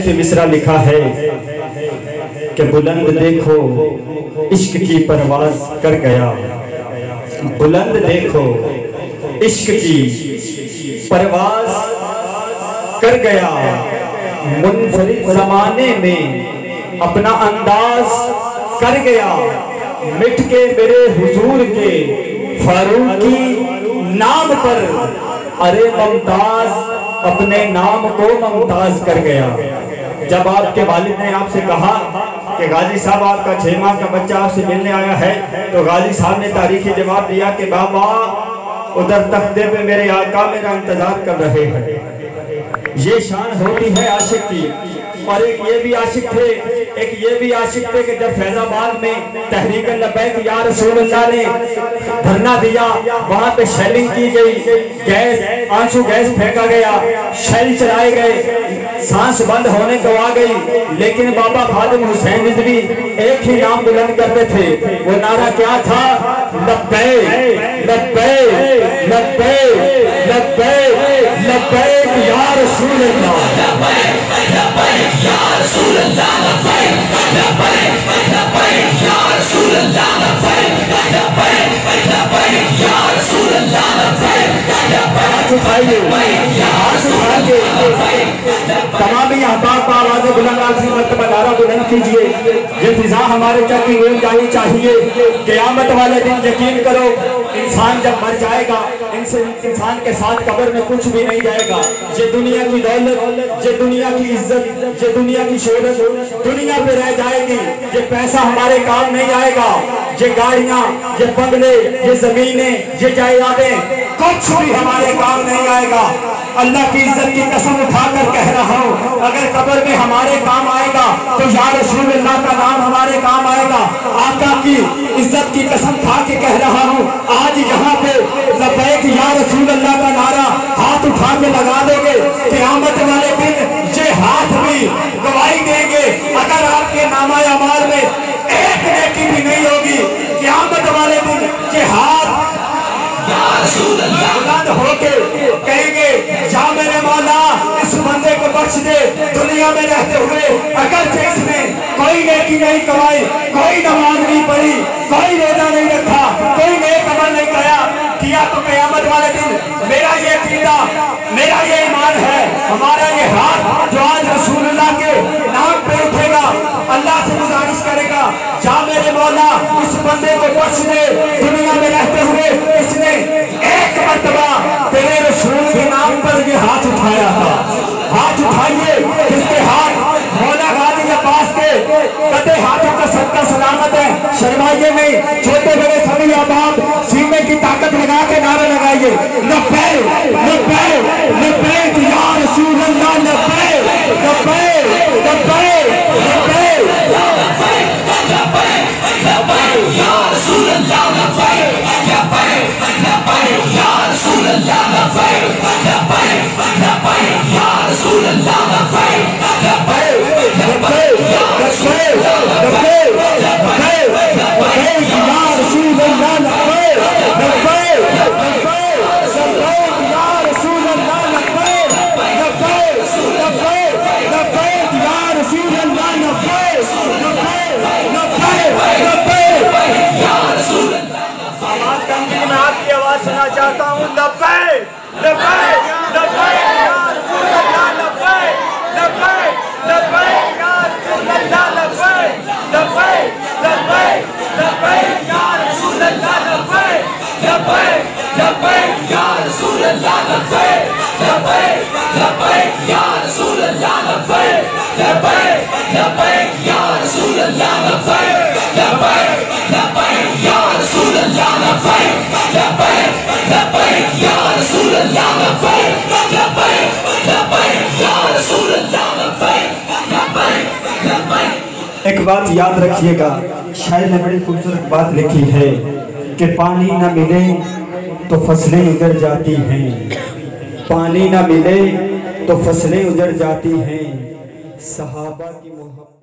سے مصرع لکھا ہے کہ بلند دیکھو عشق کی پرواز کر گیا، بلند دیکھو عشق کی پرواز کر گیا، منفرد زمانے میں اپنا انداز کر گیا، مٹ کے میرے حضور کے فاروقی نام پر، ارے ممتاز اپنے نام کو ممتاز کر گیا۔ جب آپ کے والد نے آپ سے کہا کہ غازی صاحب آپ کا 6 ماہ کا بچہ آپ سے ملنے آیا ہے، تو غازی صاحب نے تاریخی جواب دیا کہ بابا ادھر تختے پہ میرے آقا میرا انتظار کر رہے ہیں۔ یہ شان ہوتی ہے عاشق کی۔ اور ایک یہ بھی عاشق تھے، ایک یہ بھی عاشق تھے کہ جب فیض آباد میں تحریک لبیک یا رسول اللہ نے دھرنا دیا، وہاں پہ شیلنگ کی گئی، گیس آنسو گیس پھینکا گیا، شیل چلائے گئے، سانس بند ہونے کو آ گئی، لیکن بابا خادم حسین رضوی ایک ہی نام بلند کرتے تھے۔ وہ نعرہ کیا تھا؟ لبیک لبیک لبیک لبیک لبیک یا رسول اللہ، لبیک لبیک یا رسول اللہ، لبیک لبیک لبیک یا رسول اللہ، لبیک لبیک لبیک یا رسول اللہ، لبیک ہاتھ اٹھائیے، ہاتھ اٹھائیے، تمام احباب کا آواز بلند آخری مرتبہ نعرہ بلند کیجئے۔ یہ فضا ہمارے چاہتی ہوئی جانی چاہیے۔ قیامت والے دن یقین کرو انسان جب مر جائے گا، انسان کے ساتھ قبر میں کچھ بھی نہیں جائے گا۔ یہ دنیا کی دولت، یہ دنیا کی عزت، یہ دنیا کی شہرت دنیا پہ رہ جائے گی۔ یہ پیسہ ہمارے کام نہیں آئے گا، یہ گاڑیاں، یہ بنگلے، یہ زمینیں، یہ جائیدادیں کچھ بھی ہمارے کام نہیں آئے گا۔ اللہ کی عزت کی قسم اٹھا کر کہہ رہا ہوں، اگر قبر میں ہمارے کام آئے گا تو یا رسول اللہ کا نام ہمارے کام آئے گا۔ آقا کی عزت کی قسم کھا کے کہہ رہا ہوں، آج یہاں پہ لبیک یا رسول اللہ کا نعرہ ہاتھ اٹھا کے لگا دیں گے، قیامت والے دن یہ ہاتھ بھی گواہی دیں گے۔ اگر آپ کے نامہ اعمال میں ایک نیکی بھی نہیں ہوگی، قیامت والے دن یہ ہاتھ بلند ہو کے کہیں گے یا میرے مولا اس بندے کو بخش دے، دنیا میں رہتے ہوئے اگرچہ اس نے کوئی نیکی نہیں کمائی، کوئی نماز نہیں پڑھی، کوئی روزہ نہیں رکھا، کوئی نیک عمل نہیں کیا تو قیامت والے دن میرا یہ عقیدہ، میرا یہ ایمان ہے، ہمارا یہ ہاتھ جو آج رسول اللہ کے نام پہ اٹھے گا، اللہ سے گزارش کرے گا یا میرے مولا اس بندے کو بخش دے، دنیا میں رہتے ہوئے اس نے ایک مرتبہ تیرے رسول کے نام پر یہ ہاتھ اٹھایا تھا۔ ہاتھ اٹھائیے جس کے ہاتھ مولا غازی عباس کے قدے ہاتھوں کا صدقہ سلامت ہے، شرمائیے نہیں، چھوٹے بڑے سبھی احباب سینے کی طاقت لگا کے نعرہ لگائیے، لبیک لبیک لبیک یا رسول اللہ، لبیک لبیک لبیک لبیک لبیک یا رسول اللہ، لبیک لبیک لبیک یا رسول اللہ، لبیک لبیک لبیک یا رسول اللہ، لبیک لبیک لبیک یا رسول اللہ، لبیک لبیک لبیک یا رسول اللہ، لبیک لبیک لبیک یا رسول اللہ، لبیک لبیک لبیک لبیک یا رسول اللہ، لبیک لبیک لبیک یا رسول اللہ۔ آواز تنظیم میں آپ کی آواز سنا چاہتا ہوں، لبیک لبیک لبیک یا رسول اللہ، لبیک لبیک لبیک یا رسول اللہ، لبیک لبیک لبیک لبیک یا رسول اللہ، لبیک لبیک لبیک یا رسول اللہ، لبیک لبیک لبیک یا رسول اللہ، لبیک لبیک لبیک یا رسول اللہ، لبیک لبیک لبیک یا رسول اللہ، لبیک لبیک لبیک یا رسول اللہ، لبیک لبیک لبیک یا رسول اللہ، لبیک لبیک لبیک۔ ایک بات یاد رکھیے گا، شاعر نے بڑی خوبصورت بات لکھی ہے کہ پانی نہ ملے تو فصلیں اجڑ جاتی ہیں، پانی نہ ملے تو فصلیں اجڑ جاتی ہیں، صحابہ کی محبت